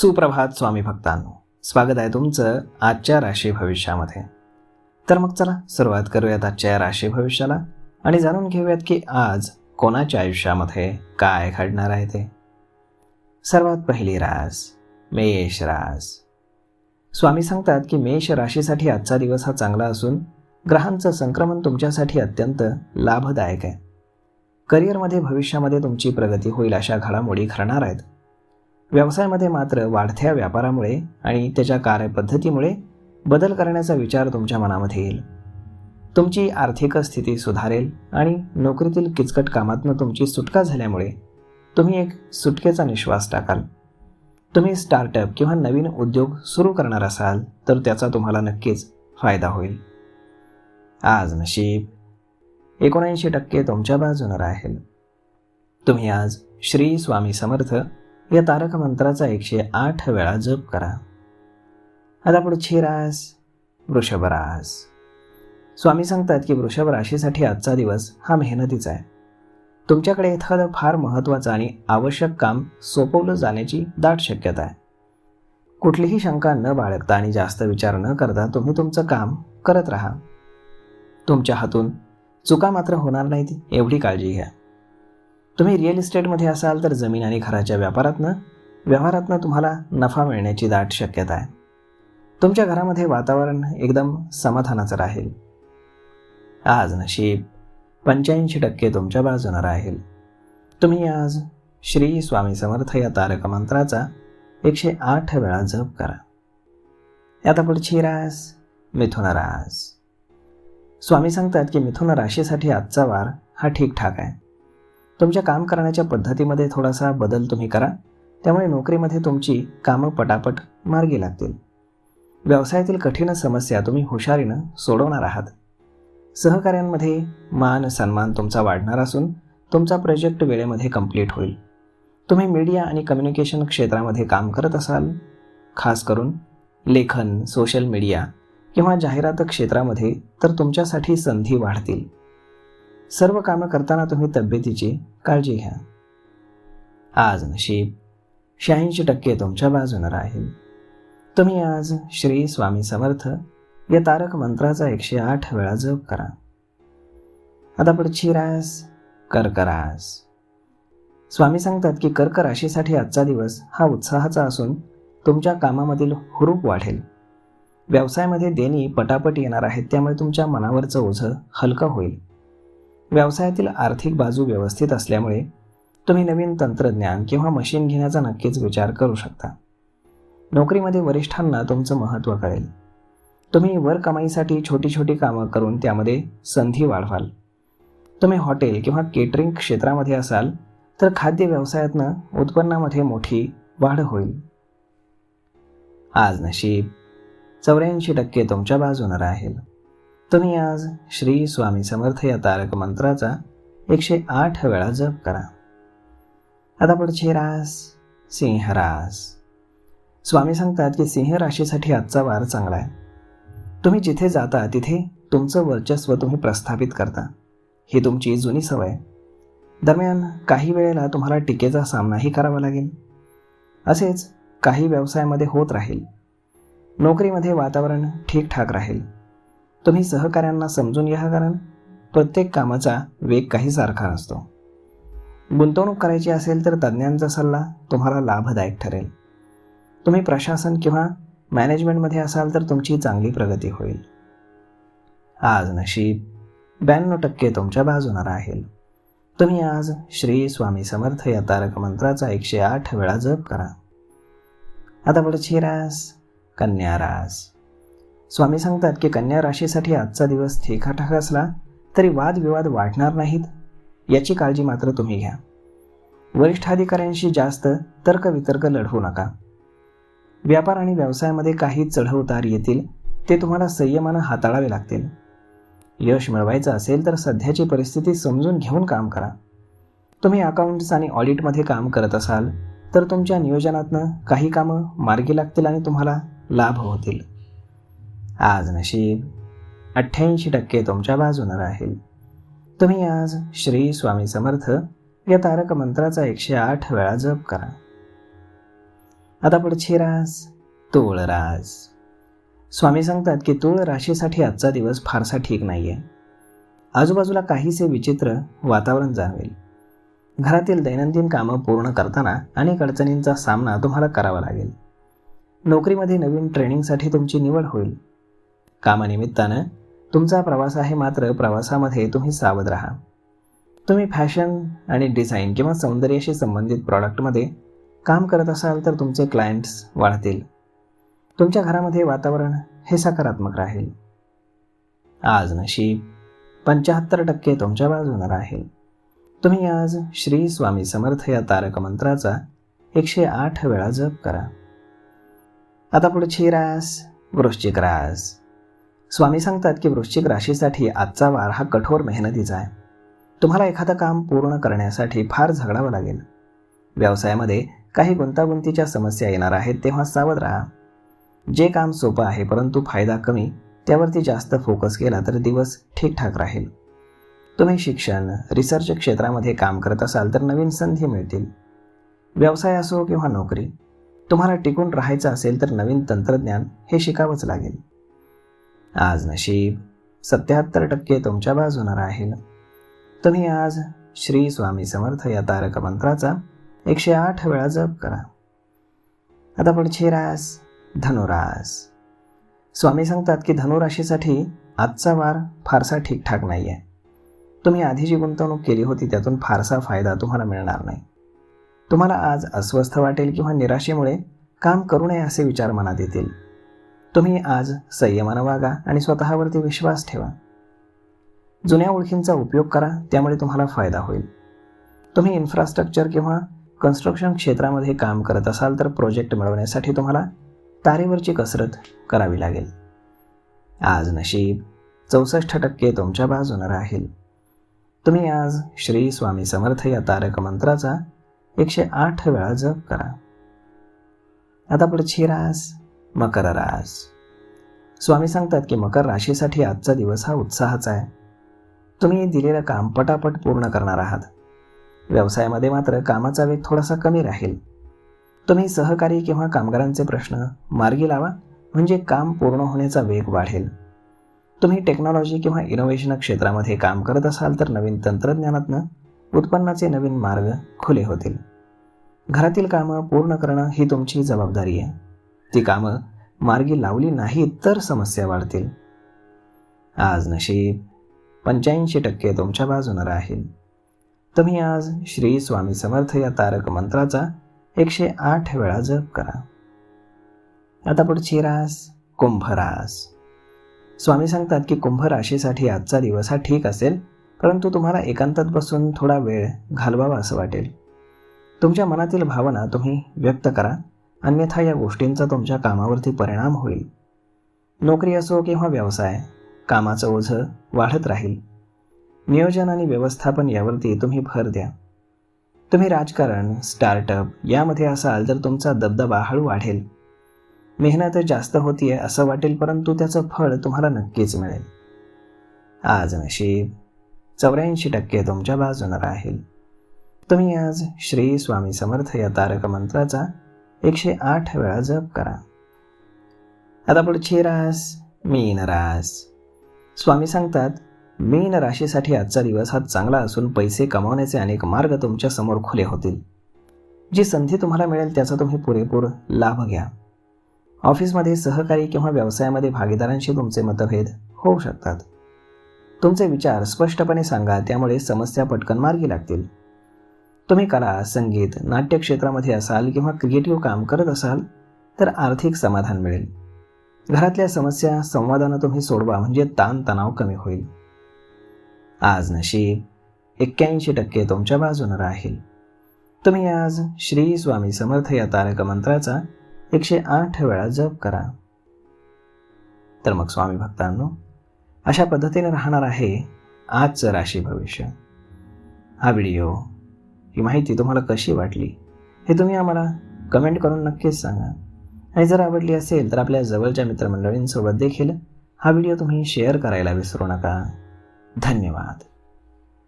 सुप्रभात स्वामी भक्तांनो, स्वागत आहे तुमचं आजच्या राशी भविष्यामध्ये. तर मग चला सुरुवात करूयात आजच्या या राशी भविष्याला आणि जाणून घेऊयात की आज कोणाच्या आयुष्यामध्ये काय घडणार आहे ते. सर्वात पहिली रास मेष रास. स्वामी सांगतात की मेष राशीसाठी आजचा दिवस हा चांगला असून ग्रहांचं संक्रमण तुमच्यासाठी अत्यंत लाभदायक आहे. करिअरमध्ये भविष्यामध्ये तुमची प्रगती होईल अशा घडामोडी घडणार आहेत. व्यवसायामध्ये मात्र वाढत्या व्यापारामुळे आणि त्याच्या कार्यपद्धतीमुळे बदल करण्याचा विचार तुमच्या मनामध्ये येईल. तुमची आर्थिक स्थिती सुधारेल आणि नोकरीतील किचकट कामातनं तुमची सुटका झाल्यामुळे तुम्ही एक सुटकेचा निश्वास टाकाल. तुम्ही स्टार्टअप किंवा नवीन उद्योग सुरू करणार असाल तर त्याचा तुम्हाला नक्कीच फायदा होईल. आज नशीब 79% तुमच्या बाजूने राहील. तुम्ही आज श्री स्वामी समर्थ या तारक मंत्राचा 108 वेळा जप करा. आता पुढची रास वृषभ रास. स्वामी सांगतात की वृषभ राशीसाठी आजचा दिवस हा मेहनतीचा आहे. तुमच्याकडे एखादं फार महत्त्वाचं आणि आवश्यक काम सोपवलं जाण्याची दाट शक्यता आहे. कुठलीही शंका न बाळगता आणि जास्त विचार न करता तुम्ही तुमचं काम करत राहा. तुमच्या हातून चुका मात्र होणार नाहीत एवढी काळजी घ्या. तुम्ही रिअल इस्टेटमध्ये असाल तर जमीन आणि घराच्या व्यवहारातनं तुम्हाला नफा मिळण्याची दाट शक्यता आहे. तुमच्या घरामध्ये वातावरण एकदम समाधानाचं राहील. आज नशीब 85% तुमच्या बाजूने राहील. तुम्ही आज श्री स्वामी समर्थ या तारक मंत्राचा 108 वेळा जप करा. आता पुढची रास मिथुन रास. स्वामी सांगतात की मिथुन राशीसाठी आजचा वार हा ठीकठाक आहे. तुमच्या काम करण्याच्या पद्धतीमध्ये थोडासा बदल तुम्ही करा, त्यामुळे नोकरीमध्ये तुमची कामं पटापट मार्गी लागतील. व्यवसायातील कठीण समस्या तुम्ही हुशारीनं सोडवणार आहात. सहकाऱ्यांमध्ये मान सन्मान तुमचा वाढणार असून तुमचा प्रोजेक्ट वेळेमध्ये कंप्लीट होईल. तुम्ही मीडिया आणि कम्युनिकेशन क्षेत्रामध्ये काम करत असाल, खास करून लेखन, सोशल मीडिया किंवा जाहिरात क्षेत्रामध्ये, तर तुमच्यासाठी संधी वाढतील. सर्व कामं करताना तुम्ही तब्येतीची काळजी घ्या. आज नशीब 86% तुमच्या बाजूने राहील. तुम्ही आज श्री स्वामी समर्थ या तारक मंत्राचा 108 वेळा जप करा. आता पुढची रास कर्क रास. स्वामी सांगतात की कर्क राशीसाठी आजचा दिवस हा उत्साहाचा असून तुमच्या कामामधील हुरूप वाढेल. व्यवसायामध्ये देणी पटापट येणार आहेत, त्यामुळे तुमच्या मनावरचं ओझं हलकं होईल. व्यवसायातील आर्थिक बाजू व्यवस्थित असल्यामुळे तुम्ही नवीन तंत्रज्ञान किंवा मशीन घेण्याचा नक्कीच विचार करू शकता. नोकरीमध्ये वरिष्ठांना तुमचं महत्त्व कळेल. तुम्ही वर कमाईसाठी छोटी छोटी कामं करून त्यामध्ये संधी वाढवाल. तुम्ही हॉटेल किंवा केटरिंग क्षेत्रामध्ये असाल तर खाद्य व्यवसायातनं उत्पन्नामध्ये मोठी वाढ होईल. आज नशीब 84% तुमच्या बाजूने राहील. तुम्ही आज श्री स्वामी समर्थ या तारक मंत्राचा 108 वेळा जप करा. आता पुढची रास सिंह रास. स्वामी सांगतात की सिंह राशीसाठी आजचा वार चांगला आहे. तुम्ही जिथे जाता तिथे तुमचं वर्चस्व तुम्ही प्रस्थापित करता. ही तुमची जुनी सवय आहे. दरम्यान काही वेळेला तुम्हाला टीकेचा सामनाही करावा लागेल. असेच काही व्यवसायामध्ये होत राहील. नोकरीमध्ये वातावरण ठीकठाक राहील. तुम्ही सहकाऱ्यांना समजून घ्या, कारण प्रत्येक कामाचा वेग काही सारखा नसतो. गुंतवणूक करायची असेल तर तज्ज्ञांचा सल्ला तुम्हाला लाभदायक ठरेल. तुम्ही प्रशासन किंवा मॅनेजमेंटमध्ये असाल तर तुमची चांगली प्रगती होईल. आज नशीब 92% तुमच्या बाजूने राहील. तुम्ही आज श्री स्वामी समर्थ या तारक मंत्राचा 108 वेळा जप करा. आता पुढची रास कन्या रास. स्वामी सांगतात की कन्या राशीसाठी आजचा दिवस ठीकठाक असला तरी वादविवाद वाढणार नाहीत याची काळजी मात्र तुम्ही घ्या. वरिष्ठ अधिकाऱ्यांशी जास्त तर्कवितर्क लढवू नका. व्यापार आणि व्यवसायामध्ये काही चढउतार येतील, ते तुम्हाला संयमानं हाताळावे लागतील. यश मिळवायचं असेल तर सध्याची परिस्थिती समजून घेऊन काम करा. तुम्ही अकाउंट्स आणि ऑडिटमध्ये काम करत असाल तर तुमच्या नियोजनातनं काही कामं मार्गी लागतील आणि तुम्हाला लाभ होतील. आज नशीब 88% तुमच्या बाजूने राहील. तुम्ही आज श्री स्वामी समर्थ या तारक मंत्राचा 108 वेळा जप करा. आता पुढची रास तूळ रास. स्वामी सांगतात की तूळ राशीसाठी आजचा दिवस फारसा ठीक नाहीये. आजूबाजूला काहीसे विचित्र वातावरण जाणवेल. घरातील दैनंदिन कामं पूर्ण करताना अनेक अडचणींचा सामना तुम्हाला करावा लागेल. नोकरीमध्ये नवीन ट्रेनिंगसाठी तुमची निवड होईल. कामानिमित्तानं तुमचा प्रवास आहे, मात्र प्रवासामध्ये तुम्ही सावध राहा. तुम्ही फॅशन आणि डिझाईन किंवा सौंदर्याशी संबंधित प्रॉडक्टमध्ये काम करत असाल तर तुमचे क्लायंट्स वाढतील. तुमच्या घरामध्ये वातावरण हे सकारात्मक राहील. आज नशीब 75% तुमच्या बाजूने राहील. तुम्ही आज श्री स्वामी समर्थ या तारक मंत्राचा 108 वेळा जप करा. आता पुढची रास वृश्चिक रास. स्वामी सांगतात की वृश्चिक राशीसाठी आजचा वार हा कठोर मेहनतीचा आहे. तुम्हाला एखादं काम पूर्ण करण्यासाठी फार झगडावं लागेल. व्यवसायामध्ये काही गुंतागुंतीच्या समस्या येणार आहेत, तेव्हा सावध राहा. जे काम सोपं आहे परंतु फायदा कमी, त्यावरती जास्त फोकस केला तर दिवस ठीकठाक राहील. तुम्ही शिक्षण, रिसर्च क्षेत्रामध्ये काम करत असाल तर नवीन संधी मिळतील. व्यवसाय असो किंवा नोकरी, तुम्हाला टिकून राहायचं असेल तर नवीन तंत्रज्ञान हे शिकावंच लागेल. आज नशीब 77% तुमच्या बाजूने राहील. तुम्ही आज श्री स्वामी समर्थ या तारक मंत्राचा 108 वेळा जप करा. आता पुढची रास धनुरास. स्वामी सांगतात की धनुराशीसाठी आजचा वार फारसा ठीकठाक नाही आहे. तुम्ही आधी जी गुंतवणूक केली होती त्यातून फारसा फायदा तुम्हाला मिळणार नाही. तुम्हाला आज अस्वस्थ वाटेल किंवा निराशेमुळे काम करू नये असे विचार मनात येतील. तुम्ही आज संयमानं वागा आणि स्वतःवरती विश्वास ठेवा. जुन्या ओळखींचा उपयोग करा, त्यामुळे तुम्हाला फायदा होईल. तुम्ही इन्फ्रास्ट्रक्चर किंवा कन्स्ट्रक्शन क्षेत्रामध्ये काम करत असाल तर प्रोजेक्ट मिळवण्यासाठी तुम्हाला तारेवरची कसरत करावी लागेल. आज नशीब 64% तुमच्या बाजूने राहील. तुम्ही आज श्री स्वामी समर्थ या तारक मंत्राचा 108 वेळा जप करा. आता पुढची रास मकर रास. स्वामी सांगतात की मकर राशीसाठी आजचा दिवस हा उत्साहाचा आहे. तुम्ही दिलेलं काम पटापट पूर्ण करणार आहात. व्यवसायामध्ये मात्र कामाचा वेग थोडासा कमी राहील. तुम्ही सहकारी किंवा कामगारांचे प्रश्न मार्गी लावा, म्हणजे काम पूर्ण होण्याचा वेग वाढेल. तुम्ही टेक्नॉलॉजी किंवा इनोव्हेशन क्षेत्रामध्ये काम करत असाल तर नवीन तंत्रज्ञानातनं उत्पन्नाचे नवीन मार्ग खुले होतील. घरातील कामं पूर्ण करणं ही तुमची जबाबदारी आहे. ती कामं मार्गी लावली नाही तर समस्या वाढतील. आज नशीब 85% तुमच्या बाजूने राहील. तुम्ही आज श्री स्वामी समर्थ या तारक मंत्राचा 108 वेळा जप करा. आता पुढची रास कुंभ रास. स्वामी सांगतात की कुंभ राशीसाठी आजचा दिवस हा ठीक असेल, परंतु तुम्हाला एकांतात बसून थोडा वेळ घालवावा असं वाटेल. तुमच्या मनातील भावना तुम्ही व्यक्त करा, अन्यथा या गोष्टींचा तुमच्या कामावरती परिणाम होईल. नोकरी असो किंवा व्यवसाय, कामाचं ओझं वाढत राहील. नियोजन आणि व्यवस्थापन यावरती तुम्ही भर द्या. तुम्ही राजकारण, स्टार्टअप यामध्ये असाल तर तुमचा दबदबा हळू वाढेल. मेहनत जास्त होतीये असं वाटेल, परंतु त्याचं फळ तुम्हाला नक्कीच मिळेल. आज नशीब 84% तुमच्या बाजूने राहील. तुम्ही आज श्री स्वामी समर्थ या तारक मंत्राचा 108 वेळा जप करा. आता पुढची रास मीन रास. स्वामी सांगतात मीन राशीसाठी आजचा दिवस हा चांगला असून पैसे कमावण्याचे अनेक मार्ग तुमच्या समोर खुले होतील. जी संधी तुम्हाला मिळेल त्याचा तुम्ही पुरेपूर लाभ घ्या. ऑफिसमध्ये सहकारी किंवा व्यवसायामध्ये भागीदारांशी तुमचे मतभेद होऊ शकतात. तुमचे विचार स्पष्टपणे सांगा, त्यामुळे समस्या पटकन मार्गी लागतील. तुम्ही कला, संगीत, नाट्य क्षेत्रामध्ये असाल किंवा क्रिएटिव्ह काम करत असाल तर आर्थिक समाधान मिळेल. घरातल्या समस्या संवादानं तुम्ही सोडवा, म्हणजे ताणतणाव कमी होईल. आज नशीब 81% तुमच्या बाजूने राहील. तुम्ही आज श्री स्वामी समर्थ या तारक मंत्राचा 108 वेळा जप करा. तर मग स्वामी भक्तांनो, अशा पद्धतीने राहणार आहे आजचं राशी भविष्य. हा व्हिडिओ, ही माहिती तुम्हाला कशी वाटली हे तुम्ही आम्हाला कमेंट करून नक्कीच सांगा. आणि जर आवडली असेल तर आपल्या जवळच्या मित्रमंडळींसोबत देखील हा व्हिडिओ तुम्ही शेअर करायला विसरू नका. धन्यवाद.